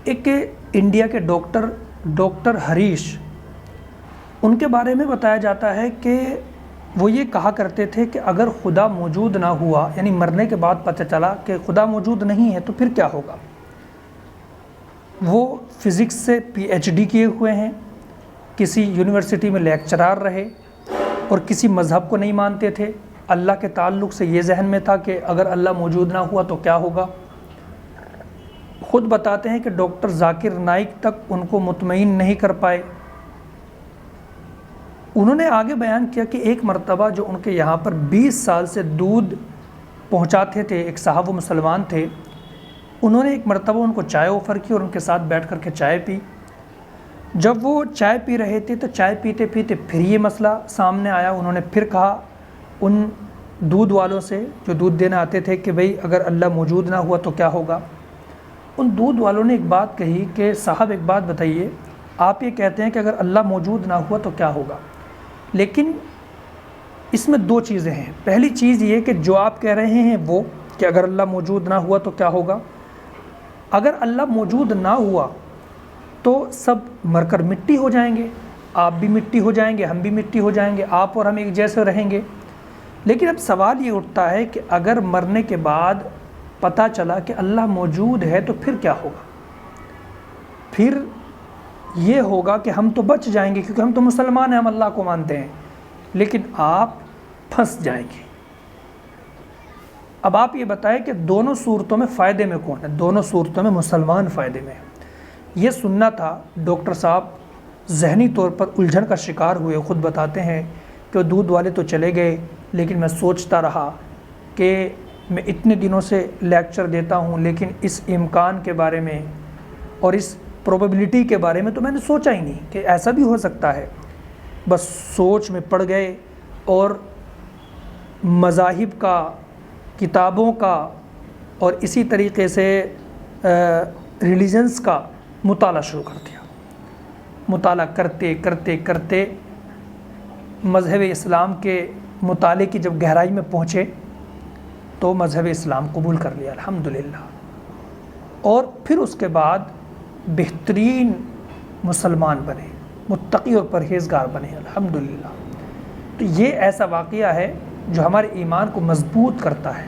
ایک انڈیا کے ڈاکٹر ہریش، ان کے بارے میں بتایا جاتا ہے کہ وہ یہ کہا کرتے تھے کہ اگر خدا موجود نہ ہوا، یعنی مرنے کے بعد پتہ چلا کہ خدا موجود نہیں ہے تو پھر کیا ہوگا۔ وہ فزکس سے PhD کیے ہوئے ہیں، کسی یونیورسٹی میں لیکچرار رہے اور کسی مذہب کو نہیں مانتے تھے۔ اللہ کے تعلق سے یہ ذہن میں تھا کہ اگر اللہ موجود نہ ہوا تو کیا ہوگا۔ خود بتاتے ہیں کہ ڈاکٹر ذاکر نائک تک ان کو مطمئن نہیں کر پائے۔ انہوں نے آگے بیان کیا کہ ایک مرتبہ جو ان کے یہاں پر 20 سال سے دودھ پہنچاتے تھے، ایک صاحب، وہ مسلمان تھے، انہوں نے ایک مرتبہ ان کو چائے آفر کی اور ان کے ساتھ بیٹھ کر کے چائے پی۔ جب وہ چائے پی رہے تھے تو چائے پیتے پیتے پھر یہ مسئلہ سامنے آیا۔ انہوں نے پھر کہا ان دودھ والوں سے جو دودھ دینے آتے تھے کہ بھئی اگر اللہ موجود نہ ہوا تو کیا ہوگا۔ ان دودھ والوں نے ایک بات کہی کہ صاحب ایک بات بتائیے، آپ یہ کہتے ہیں کہ اگر اللہ موجود نہ ہوا تو کیا ہوگا، لیکن اس میں دو چیزیں ہیں۔ پہلی چیز یہ کہ جو آپ کہہ رہے ہیں وہ کہ اگر اللہ موجود نہ ہوا تو کیا ہوگا، اگر اللہ موجود نہ ہوا تو سب مر کر مٹی ہو جائیں گے، آپ بھی مٹی ہو جائیں گے، ہم بھی مٹی ہو جائیں گے، آپ اور ہم ایک جیسے رہیں گے۔ لیکن اب سوال یہ اٹھتا ہے کہ اگر مرنے کے بعد پتہ چلا کہ اللہ موجود ہے تو پھر کیا ہوگا۔ پھر یہ ہوگا کہ ہم تو بچ جائیں گے کیونکہ ہم تو مسلمان ہیں، ہم اللہ کو مانتے ہیں، لیکن آپ پھنس جائیں گے۔ اب آپ یہ بتائیں کہ دونوں صورتوں میں فائدے میں کون ہے؟ دونوں صورتوں میں مسلمان فائدے میں ہے۔ یہ سننا تھا۔ ڈاکٹر صاحب ذہنی طور پر الجھن کا شکار ہوئے، خود بتاتے ہیں کہ دودھ والے تو چلے گئے، لیکن میں سوچتا رہا کہ میں اتنے دنوں سے لیکچر دیتا ہوں لیکن اس امکان کے بارے میں اور اس پروبیبلٹی کے بارے میں تو میں نے سوچا ہی نہیں کہ ایسا بھی ہو سکتا ہے۔ بس سوچ میں پڑ گئے اور مذاہب کا، کتابوں کا اور اسی طریقے سے ریلیجنس کا مطالعہ شروع کر دیا۔ مطالعہ کرتے کرتے کرتے مذہب اسلام کے مطالعے کی جب گہرائی میں پہنچے تو مذہب اسلام قبول کر لیا الحمدللہ، اور پھر اس کے بعد بہترین مسلمان بنے، متقی اور پرہیزگار بنے الحمدللہ۔ تو یہ ایسا واقعہ ہے جو ہمارے ایمان کو مضبوط کرتا ہے۔